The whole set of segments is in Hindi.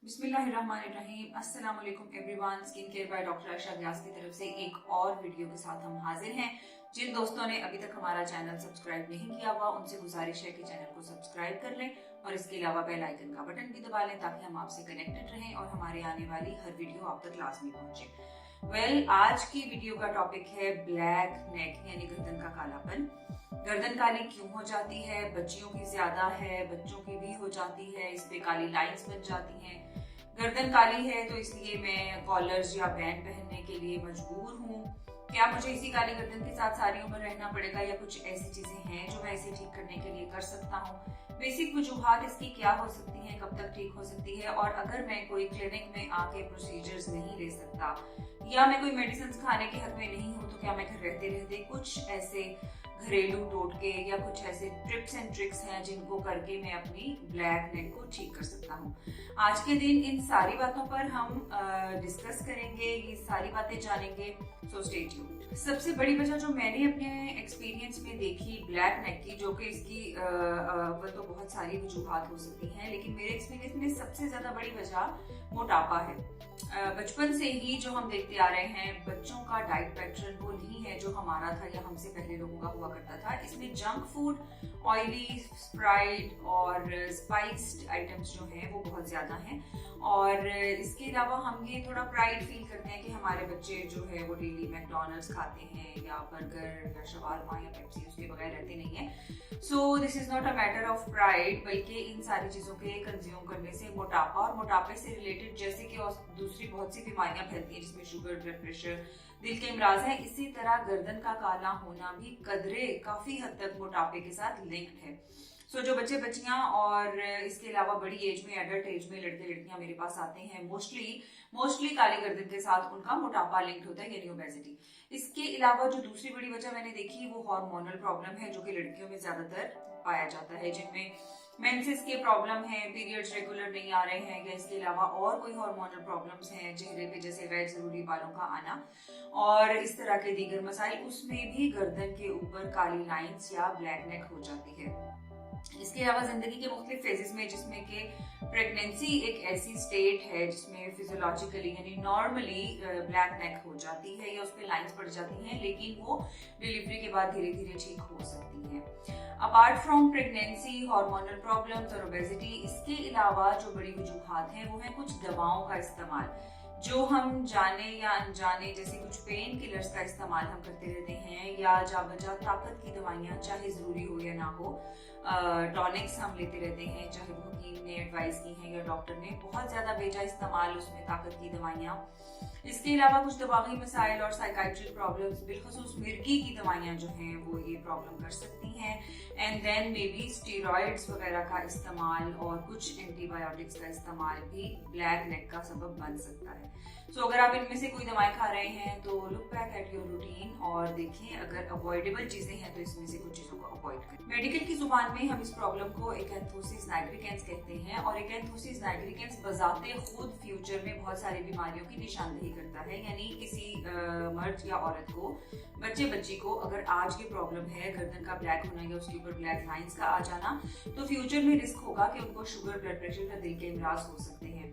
बिस्मिल्लाहिर्रहमानिर्रहीम। अस्सलाम वालेकुम everyone. Skin care by doctor Ayesha Vyas की तरफ से एक और वीडियो के साथ हम हाजिर हैं। जिन दोस्तों ने अभी तक हमारा चैनल सब्सक्राइब नहीं किया हुआ उनसे गुजारिश है कि चैनल को सब्सक्राइब कर लें और इसके अलावा बेल आइकन का बटन भी दबा लें ताकि हम आपसे कनेक्टेड रहें और हमारे आने वाली हर वीडियो आप तक लाजमी पहुंचे। आज की वीडियो का टॉपिक है ब्लैक नेक यानी गर्दन का कालापन। गर्दन काली क्यों हो जाती है? बच्चियों की ज्यादा है, बच्चों की भी हो जाती है, इस पे काली लाइंस बन जाती हैं। गर्दन काली है तो इसलिए मैं कॉलर्स या बैंड पहनने के लिए मजबूर हूँ। क्या मुझे इसी काली गर्दन के साथ सारी उम्र रहना पड़ेगा या कुछ ऐसी चीजें हैं जो मैं इसे ठीक करने के लिए कर सकता हूँ? बेसिक वजूहात इसकी क्या हो सकती हैं, कब तक ठीक हो सकती है, और अगर मैं कोई क्लिनिक में आके प्रोसीजर्स नहीं ले सकता या मैं कोई मेडिसिन खाने के हक में नहीं हूँ तो क्या मैं घर रहते रहते कुछ ऐसे घरेलू टोटके या कुछ ऐसे टिप्स एंड ट्रिक्स हैं जिनको करके मैं अपनी ब्लैक नेक को ठीक कर सकता हूँ? आज के दिन इन सारी बातों पर हम डिस्कस करेंगे, ये सारी बातें जानेंगे, सो स्टे ट्यून्ड। सबसे बड़ी वजह जो मैंने अपने एक्सपीरियंस में देखी ब्लैक नेक की, जो कि इसकी वो तो बहुत सारी वजूहात हो सकती हैं, लेकिन मेरे एक्सपीरियंस में सबसे ज्यादा बड़ी वजह मोटापा है। बचपन से ही जो हम देखते आ रहे हैं, बच्चों का डाइट पैटर्न वो नहीं है जो हमारा था या हमसे पहले लोगों का हुआ करता था। इसमें जंक फूड, ऑयली, फ्राइड और स्पाइस्ड आइटम्स जो हैं वो बहुत ज्यादा हैं। और इसके अलावा हम ये थोड़ा प्राइड फील करते हैं कि हमारे बच्चे जो है वो डेली मैकडॉनल्ड्स खाते हैं या बर्गर या शवारमा या पेप्सी, उसके बगैर रहते नहीं है। So this is not a matter of pride, बल्कि इन सारी चीजों के कंज्यूम करने से मोटापा और मोटापे से रिलेटेड जैसे कि दूसरी बहुत सी बीमारियां फैलती हैं जिसमें शुगर, ब्लड प्रेशर, दिल के इमराज हैं, इसी तरह गर्दन का काला होना भी कदरे काफी हद तक मोटापे के साथ लिंक्ड है। सो जो बच्चे बच्चियां और इसके अलावा बड़ी एज में, एडल्ट एज में लड़के लड़कियां मेरे पास आते हैं, मोस्टली काली गर्दन के साथ उनका मोटापा लिंक्ड होता है यानी ओबेसिटी। इसके अलावा जो दूसरी बड़ी वजह मैंने देखी वो हार्मोनल प्रॉब्लम है जो कि लड़कियों में ज्यादातर पाया जाता है, जिनमें मेंसेस के प्रॉब्लम है, पीरियड्स रेगुलर नहीं आ रहे हैं, या इसके अलावा और कोई हार्मोनल प्रॉब्लम्स हैं, चेहरे पे जैसे गैर जरूरी बालों का आना और इस तरह के दीगर मसाइल, उसमें भी गर्दन के ऊपर काली लाइंस या ब्लैक नेक हो जाती है। इसके अलावा जिंदगी के मुख्तलिफ फेजेस में, जिसमें कि प्रेगनेंसी एक ऐसी स्टेट है जिसमें फिजियोलॉजिकली यानी नॉर्मली ब्लैक नेक हो जाती है या उस पर लाइंस पड़ जाती हैं, लेकिन वो डिलीवरी के बाद धीरे धीरे ठीक हो सकती हैं। Apart from pregnancy, hormonal problems और ओबेसिटी, इसके अलावा जो बड़ी वजूहात हैं वो है कुछ दवाओं का इस्तेमाल, जो हम जाने या अनजाने, जैसे कुछ पेन किलर्स का इस्तेमाल हम करते रहते हैं या जा बजा ताकत की दवाइयाँ, चाहे जरूरी हो या ना हो, टॉनिक्स हम लेते रहते हैं, चाहे वो हकीम ने एडवाइस की है या डॉक्टर ने, बहुत ज्यादा बेजा इस्तेमाल उसमें ताकत की दवाइयाँ। इसके अलावा कुछ दिमागी मसाइल और साइकाइट्रिक प्रॉब्लम्स, बिलखसूस मिर्गी की दवाइयाँ जो हैं वो ये प्रॉब्लम कर सकती हैं। And then may be steroids वगैरह का इस्तेमाल और कुछ एंटीबायोटिक्स का इस्तेमाल भी ब्लैक नेक का सबब बन सकता है। सो अगर आप इनमें से कोई दवाएं खा रहे हैं तो look back at your routine और देखें अगर अवॉइडेबल चीजें हैं तो इसमें से कुछ चीजों को अवॉइड करें। मेडिकल की जुबान में हम इस प्रॉब्लम को एकैंथोसिस नाइग्रिकेंस कहते हैं, और एकैंथोसिस नाइग्रिकेंस बजाते खुद फ्यूचर में बहुत सारी बीमारियों की निशानदेही करता है। यानी किसी मर्द या औरत को, बच्चे बच्ची को अगर आज ये प्रॉब्लम है गर्दन का ब्लैक होना या उसके ऊपर ब्लैक लाइंस का आ जाना, तो फ्यूचर में रिस्क होगा कि उनको शुगर, ब्लड प्रेशर या दिल के इमराज हो सकते हैं।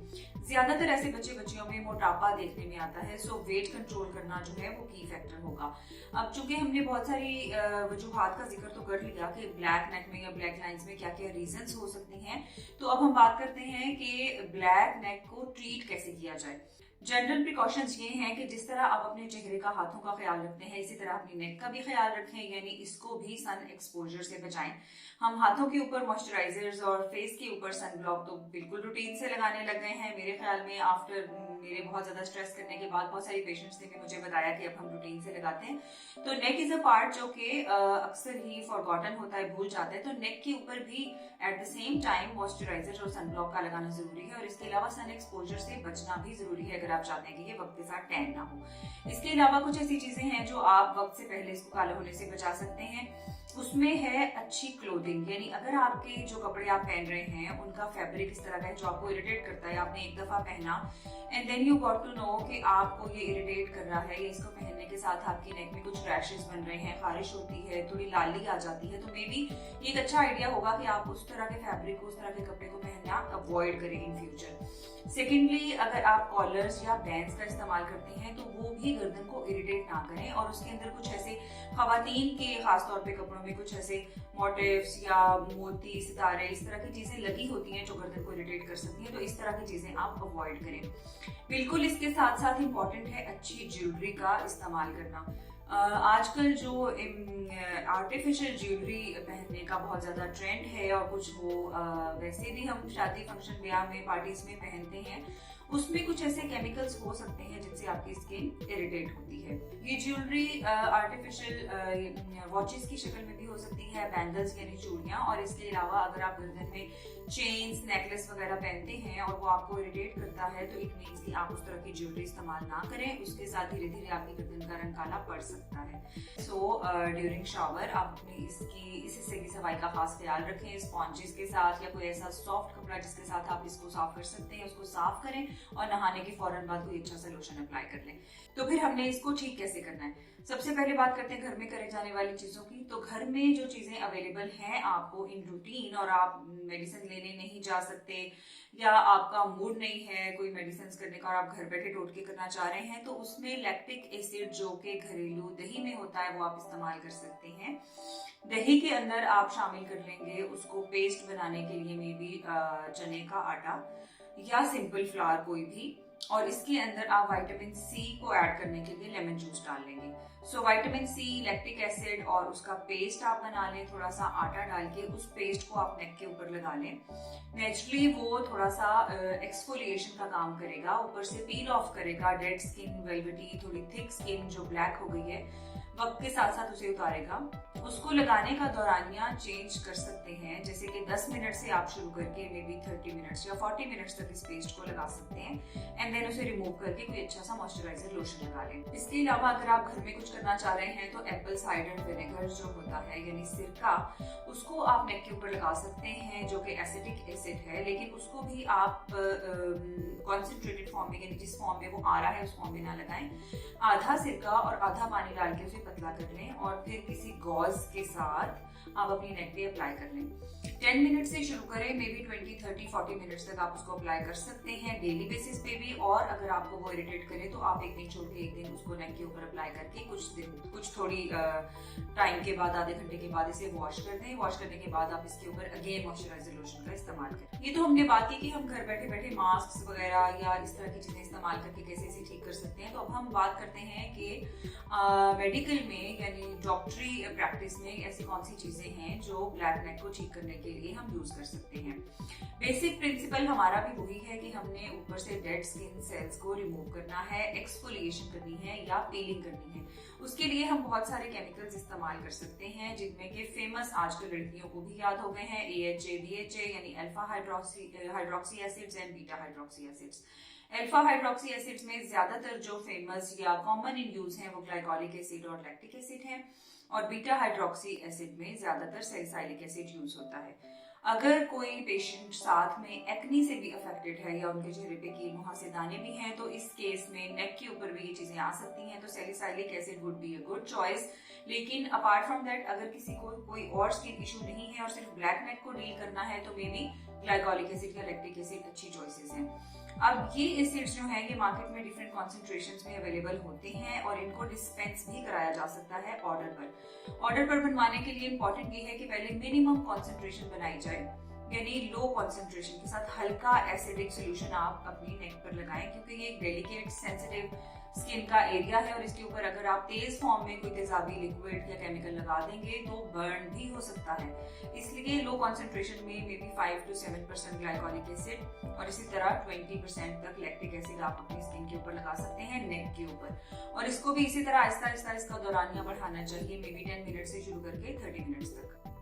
ज्यादातर ऐसे बच्चे बच्चियों में मोटापा देखने में आता है, सो वेट कंट्रोल करना जो है वो की फैक्टर होगा। अब चूंकि हमने बहुत सारी वजूहात का जिक्र तो कर लिया कि ब्लैक नेक में या ब्लैक लाइंस में क्या क्या रीजंस हो सकती हैं, तो अब हम बात करते हैं कि ब्लैक नेक को ट्रीट कैसे किया जाए। जनरल प्रिकॉशंस ये हैं कि जिस तरह आप अपने चेहरे का, हाथों का ख्याल रखते हैं, इसी तरह अपनी नेक का भी ख्याल रखें, यानी इसको भी सन एक्सपोजर से बचाएं। हम हाथों के ऊपर मॉइस्चराइजर्स और फेस के ऊपर सनब्लॉक तो बिल्कुल रूटीन से लगाने लग गए हैं। मेरे ख्याल में आफ्टर मेरे बहुत ज्यादा स्ट्रेस करने के बाद बहुत सारी पेशेंट्स ने भी मुझे बताया कि अब हम रूटीन से लगाते हैं। तो नेक इज अ पार्ट जो कि अक्सर ही फॉरगॉटन होता है, भूल जाता है, तो नेक के ऊपर भी at the same time moisturiser और सनब्लॉक का लगाना जरूरी है। और इसके अलावा सन एक्सपोजर से बचना भी जरूरी है। अगर आप चाहते हैं कि ये वक्त के साथ टैन ना हो। इसके अलावा कुछ ऐसी चीजें हैं जो आप वक्त से पहले इसको काला होने से बचा सकते हैं। उसमें है अच्छी क्लोथिंग, यानी अगर आपके जो कपड़े आप पहन रहे हैं उनका फैब्रिक इस तरह का है जो आपको इरिटेट करता है, आपने एक दफा पहना and then you got to know कि आपको ये इरिटेट कर रहा है, या इसको पहनने के साथ आपकी नेक में कुछ रैशेस बन रहे हैं, खारिश होती है, थोड़ी लाली आ जाती है, तो मे बी ये एक अच्छा आइडिया होगा कि आप उस तरह के फैब्रिक को, उस तरह के कपड़े को पहनना अवॉइड करें इन फ्यूचर। सेकेंडली, अगर आप कॉलर्स या बैंड्स का इस्तेमाल करते हैं तो वो भी गर्दन को इरिटेट ना करें, और उसके अंदर कुछ ऐसे खवातीन के खासतौर पे कपड़ों में कुछ ऐसे मोटिव्स या मोती, सितारे, इस तरह की चीजें लगी होती हैं जो गर्दन को इरिटेट कर सकती हैं, तो इस तरह की चीजें आप अवॉइड करें। बिल्कुल इसके साथ साथ इम्पॉर्टेंट है अच्छी ज्वेलरी का इस्तेमाल करना। आजकल जो आर्टिफिशियल ज्वेलरी पहनने का बहुत ज्यादा ट्रेंड है, और कुछ वो वैसे भी हम शादी, फंक्शन, ब्याह में, पार्टीज में पहनते हैं, उसमें कुछ ऐसे केमिकल्स हो सकते हैं जिनसे आपकी स्किन इरिटेट होती है। ये ज्वेलरी आर्टिफिशियल वॉचेस की शक्ल में भी हो सकती है, बैंगल्स यानी चूड़ियां, और इसके अलावा अगर आप गर्दन में चेन्स, नेकलेस वगैरह पहनते हैं और वो आपको इरिटेट करता है तो इट मीन्स कि आप उस तरह की ज्वेलरी इस्तेमाल ना करें, उसके साथ धीरे धीरे आपकी गर्दन का रंग काला पड़ सकता है। सो ड्यूरिंग शावर आप अपनी इस हिस्से की सफाई का खास ख्याल रखें, स्पॉन्जेस के साथ या कोई ऐसा सॉफ्ट कपड़ा जिसके साथ आप इसको साफ कर सकते हैं उसको साफ करें, और नहाने के फौरन बाद कोई अच्छा सा लोशन अप्लाई कर लें। तो फिर हमने इसको ठीक कैसे करना है? सबसे पहले बात करते हैं घर में करे जाने वाली चीजों की। तो घर में जो चीजें अवेलेबल हैं आपको इन रूटीन, और आप मेडिसिन लेने नहीं जा सकते, या आपका मूड नहीं है कोई मेडिसिन करने का और आप घर बैठे टोटके करना चाह रहे हैं, तो उसमें लैक्टिक एसिड जो कि घरेलू दही में होता है वो आप इस्तेमाल कर सकते हैं। दही के अंदर आप शामिल कर लेंगे उसको पेस्ट बनाने के लिए मे बी चने का आटा या सिंपल फ्लावर कोई भी, और इसके अंदर आप विटामिन सी को ऐड करने के लिए लेमन जूस डाल लेंगे। So vitamin C, lactic acid और उसका पेस्ट आप बना लें, थोड़ा सा आटा डाल के उस पेस्ट को आप नेक के ऊपर लगा लें। नेचुरली वो थोड़ा सा एक्सफोलिएशन का काम करेगा, ऊपर से पील ऑफ करेगा डेड स्किन, वेलवेटी, थोड़ी थिक स्किन जो ब्लैक हो गई है, वक्त के साथ साथ उसे उतारेगा। उसको लगाने का दौरानिया चेंज कर सकते हैं, जैसे कि 10 मिनट से आप शुरू करके मे बी 30 मिनट्स या 40 मिनट्स तक इस पेस्ट को लगा सकते हैं, एंड देन उसे रिमूव करके कोई अच्छा सा मॉइस्चराइजर लोशन लगा लें। इसके अलावा अगर आप घर में कुछ करना चाह रहे हैं तो एप्पल साइडर विनेगर जो होता है यानी सिरका, उसको आप नेक के ऊपर लगा सकते हैं, जो कि एसिटिक एसिड है, लेकिन उसको भी आप कॉन्सेंट्रेटेड फॉर्म में, यानी जिस फॉर्म में वो आ रहा है उस फॉर्म में ना लगाएं। आधा सिरका और आधा पानी डाल के उसे पतला कर लें, और फिर किसी गॉज के साथ आप अपनी नेक पे अप्लाई कर लें। 10 मिनट से शुरू करें, मे बी 20, 30, 40 मिनट्स तक आप उसको अप्लाई कर सकते हैं डेली बेसिस पे भी, और अगर आपको वो इरिटेट करे तो आप एक दिन छोड़ के एक दिन उसको नेक के ऊपर अप्लाई करके कुछ थोड़ी टाइम के बाद, आधे घंटे के बाद इसे वॉश कर दें। वॉश करने के बाद आप इसके ऊपर अगेन मॉइस्चराइजर लोशन का इस्तेमाल करें। ये तो हमने बात की कि हम घर बैठे बैठे मास्क वगैरह या इस तरह की चीजें इस्तेमाल करके कैसे इसे ठीक कर सकते हैं। तो अब हम बात करते हैं कि मेडिकल में यानी डॉक्टरी प्रैक्टिस में ऐसी कौन सी चीजें हैं जो ब्लैक नेक को ठीक करने के लिए हम यूज कर सकते हैं। बेसिक प्रिंसिपल हमारा भी वही है कि हमने ऊपर से डेड स्किन सेल्स को रिमूव करना है, एक्सफोलिएशन करनी है या पीलिंग करनी है। उसके लिए हम बहुत सारे केमिकल्स इस्तेमाल कर सकते हैं, जिनमें के फेमस आजकल लड़कियों को भी याद हो गए हैं, AHA, BHA यानी alpha hydroxy acids and beta hydroxy acids. Alpha hydroxy acids में ज्यादातर जो फेमस या कॉमन इन यूज हैं वो ग्लाइकोलिक एसिड और लैक्टिक एसिड है, और बीटा हाइड्रोक्सी एसिड में ज्यादातर सैलिसाइलिक एसिड यूज होता है। अगर कोई पेशेंट साथ में एक्नी से भी अफेक्टेड है या उनके चेहरे पे कील मुहासे दाने भी हैं, तो इस केस में नेक के ऊपर भी ये चीजें आ सकती हैं, तो salicylic acid would be a good choice. लेकिन अपार्ट फ्रॉम दैट अगर किसी को कोई और स्किन इशू नहीं है और सिर्फ ब्लैक नेक को डील करना है तो मे बी ग्लाइकोलिक एसिड या लैक्टिक एसिड अच्छी चॉइसेस हैं। अब ये एसिड्स जो हैं ये मार्केट में डिफरेंट कॉन्सेंट्रेशंस में अवेलेबल होते हैं, और इनको डिस्पेंस भी कराया जा सकता है ऑर्डर पर। ऑर्डर पर बनवाने के लिए इंपॉर्टेंट ये है कि पहले मिनिमम कॉन्सेंट्रेशन बनाई जाए, यानी लो कॉन्सेंट्रेशन के साथ हल्का एसिडिक सोल्यूशन आप अपनी नेक पर लगाएं, क्योंकि ये एक डेलिकेट सेंसिटिव स्किन का एरिया है, और इसके ऊपर अगर आप तेज फॉर्म में कोई तेजाबी लिक्विड या केमिकल लगा देंगे तो बर्न भी हो सकता है। इसलिए लो कॉन्सेंट्रेशन में may be 5 to 7% glycolic acid और इसी तरह 20% तक लैक्टिक एसिड आप अपनी स्किन के ऊपर लगा सकते हैं नेक के ऊपर, और इसको भी इसी तरह आहिस्ता आहिस्ता इसका दौरानिया बढ़ाना चाहिए, मे बी 10 मिनट से शुरू करके 30 मिनट्स तक।